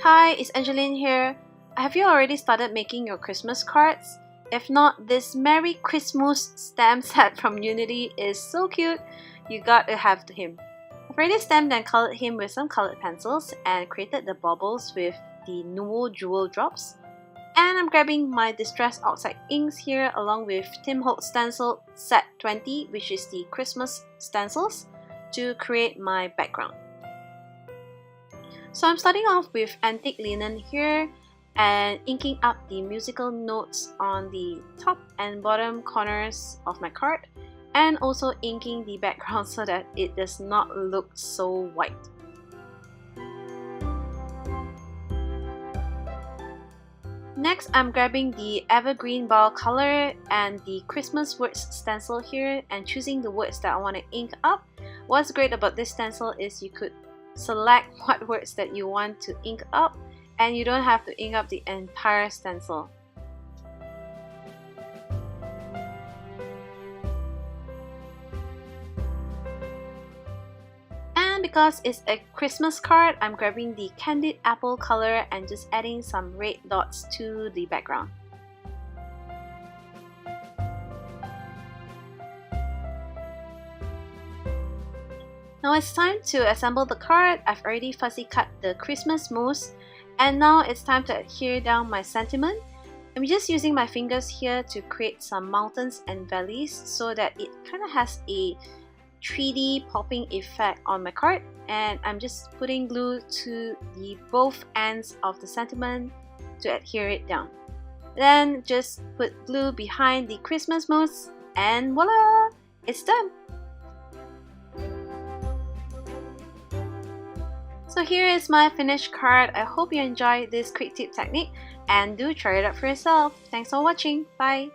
Hi, it's Angeline here. Have you already started making your Christmas cards? If not, this Merry Christmas stamp set from Unity is so cute, you got to have him. I've already stamped and colored him with some colored pencils and created the baubles with the Nuo Jewel drops. And I'm grabbing my Distress Oxide inks here along with Tim Holtz Stenciled Set 20, which is the Christmas stencils, to create my background. So I'm starting off with antique linen here and inking up the musical notes on the top and bottom corners of my card, and also inking the background so that it does not look so white. Next, I'm grabbing the evergreen ball color and the Christmas words stencil here and choosing the words that I want to ink up. What's great about this stencil is you could select what words that you want to ink up and you don't have to ink up the entire stencil. And because it's a Christmas card, I'm grabbing the candied apple color and just adding some red dots to the background. Now it's time to assemble the card. I've already fussy cut the Christmas moose, and now it's time to adhere down my sentiment. I'm just using my fingers here to create some mountains and valleys so that it kind of has a 3D popping effect on my card, and I'm just putting glue to the both ends of the sentiment to adhere it down. Then just put glue behind the Christmas moose and voila! It's done! So here is my finished card. I hope you enjoyed this quick tip technique and do try it out for yourself. Thanks for watching. Bye!